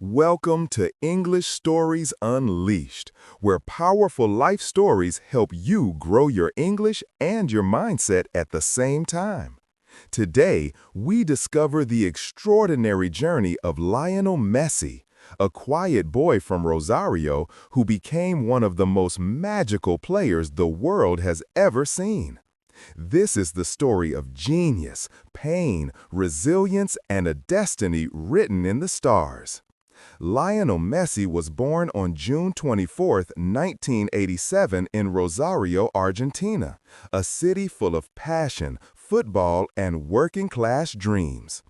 Welcome to English Stories Unleashed, where powerful life stories help you grow your English and your mindset at the same time. Today, we discover the extraordinary journey of Lionel Messi, a quiet boy from Rosario who became one of the most magical players the world has ever seen. This is the story of genius, pain, resilience, and a destiny written in the stars. Lionel Messi was born on June 24, 1987 in Rosario, Argentina, a city full of passion, football, and working-class dreams.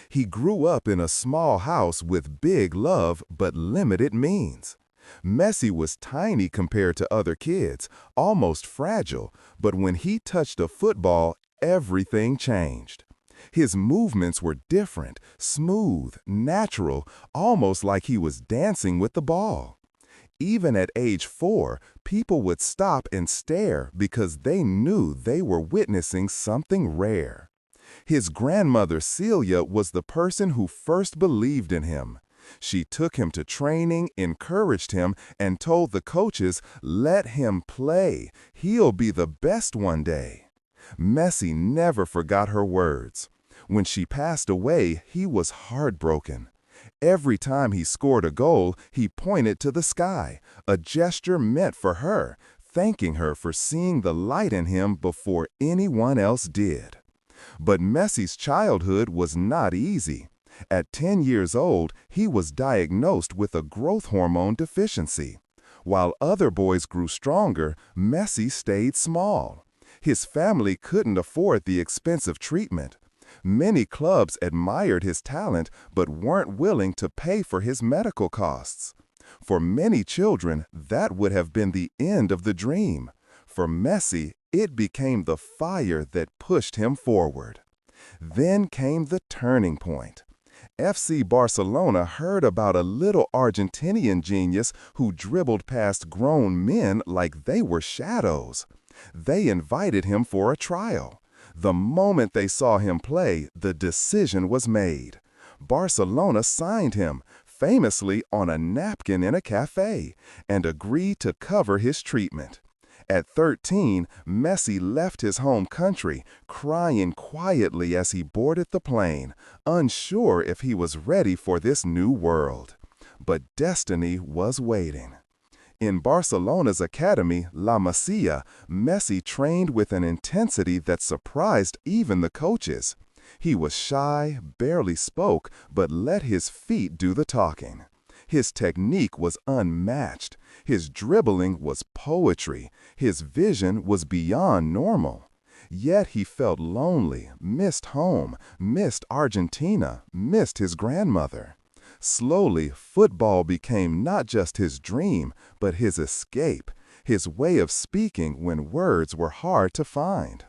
He grew up in a small house with big love but limited means. Messi was tiny compared to other kids, almost fragile, but when he touched a football, everything changed. His movements were different, smooth, natural, almost like he was dancing with the ball. Even at age 4, people would stop and stare because they knew they were witnessing something rare. His grandmother Celia was the person who first believed in him. She took him to training, encouraged him, and told the coaches, "Let him play. He'll be the best one day." Messi never forgot her words. When she passed away, he was heartbroken. Every time he scored a goal, he pointed to the sky, a gesture meant for her, thanking her for seeing the light in him before anyone else did. But Messi's childhood was not easy. At 10 years old, he was diagnosed with a growth hormone deficiency. While other boys grew stronger, Messi stayed small. His family couldn't afford the expensive treatment. Many clubs admired his talent but weren't willing to pay for his medical costs. For many children, that would have been the end of the dream. For Messi, it became the fire that pushed him forward. Then came the turning point. FC Barcelona heard about a little Argentinian genius who dribbled past grown men like they were shadows. They invited him for a trial. The moment they saw him play, the decision was made. Barcelona signed him, famously on a napkin in a cafe, and agreed to cover his treatment. At 13, Messi left his home country, crying quietly as he boarded the plane, unsure if he was ready for this new world. But destiny was waiting. In Barcelona's academy, La Masia, Messi trained with an intensity that surprised even the coaches. He was shy, barely spoke, but let his feet do the talking. His technique was unmatched. His dribbling was poetry. His vision was beyond normal. Yet he felt lonely, missed home, missed Argentina, missed his grandmother. Slowly, football became not just his dream, but his escape, his way of speaking when words were hard to find.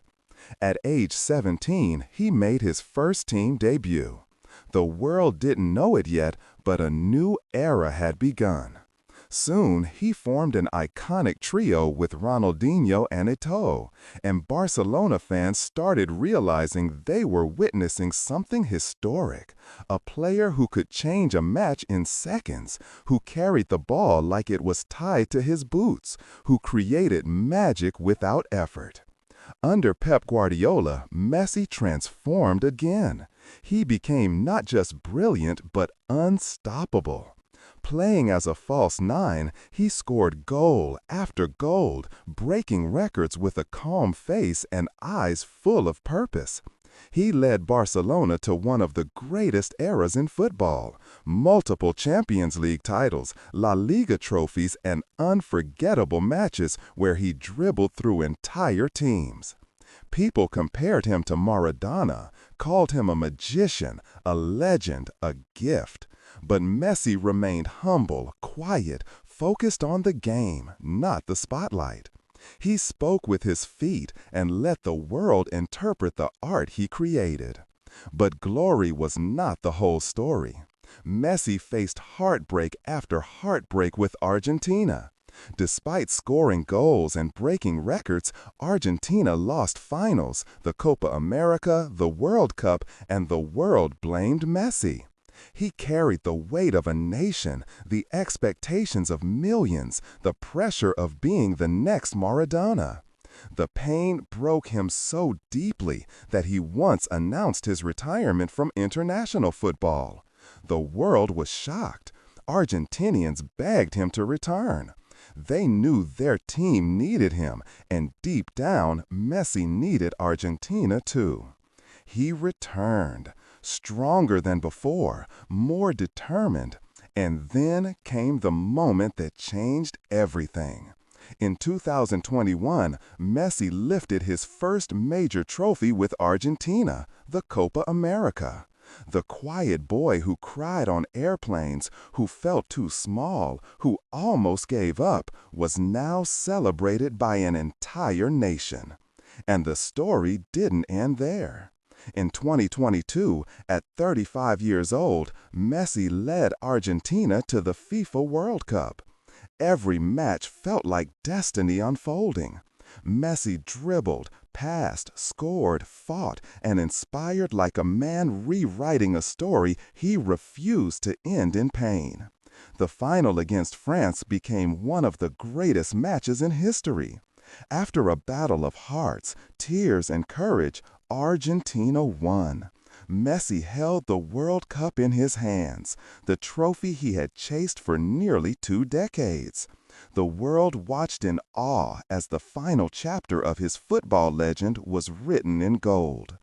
At age 17, he made his first team debut. The world didn't know it yet, but a new era had begun. Soon, he formed an iconic trio with Ronaldinho and Eto'o, and Barcelona fans started realizing they were witnessing something historic, a player who could change a match in seconds, who carried the ball like it was tied to his boots, who created magic without effort. Under Pep Guardiola, Messi transformed again. He became not just brilliant, but unstoppable. Playing as a false nine, he scored goal after goal, breaking records with a calm face and eyes full of purpose. He led Barcelona to one of the greatest eras in football, multiple Champions League titles, La Liga trophies, and unforgettable matches where he dribbled through entire teams. People compared him to Maradona, called him a magician, a legend, a gift. But Messi remained humble, quiet, focused on the game, not the spotlight. He spoke with his feet and let the world interpret the art he created. But glory was not the whole story. Messi faced heartbreak after heartbreak with Argentina. Despite scoring goals and breaking records, Argentina lost finals, the Copa America, the World Cup, and the world blamed Messi. He carried the weight of a nation, the expectations of millions, the pressure of being the next Maradona. The pain broke him so deeply that he once announced his retirement from international football. The world was shocked. Argentinians begged him to return. They knew their team needed him, and deep down, Messi needed Argentina too. He returned, stronger than before, more determined, and then came the moment that changed everything. In 2021, Messi lifted his first major trophy with Argentina, the Copa America. The quiet boy who cried on airplanes, who felt too small, who almost gave up, was now celebrated by an entire nation. And the story didn't end there. In 2022, at 35 years old, Messi led Argentina to the FIFA World Cup. Every match felt like destiny unfolding. Messi dribbled, passed, scored, fought, and inspired like a man rewriting a story he refused to end in pain. The final against France became one of the greatest matches in history. After a battle of hearts, tears, and courage, Argentina won. Messi held the World Cup in his hands, the trophy he had chased for nearly 2 decades. The world watched in awe as the final chapter of his football legend was written in gold.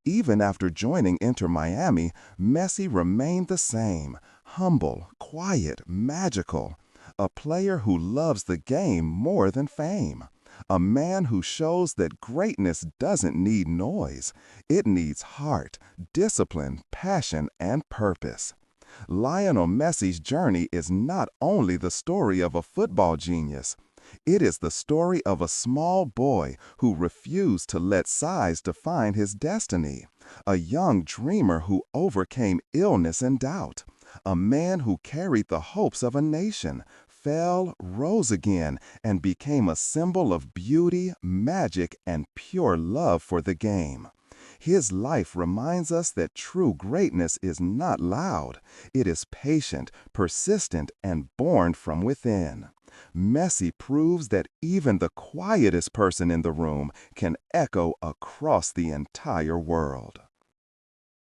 Even after joining Inter Miami, Messi remained the same, humble, quiet, magical. A player who loves the game more than fame. A man who shows that greatness doesn't need noise. It needs heart, discipline, passion, and purpose. Lionel Messi's journey is not only the story of a football genius. It is the story of a small boy who refused to let size define his destiny. A young dreamer who overcame illness and doubt. A man who carried the hopes of a nation, fell, rose again, and became a symbol of beauty, magic, and pure love for the game. His life reminds us that true greatness is not loud. It is patient, persistent, and born from within. Messi proves that even the quietest person in the room can echo across the entire world.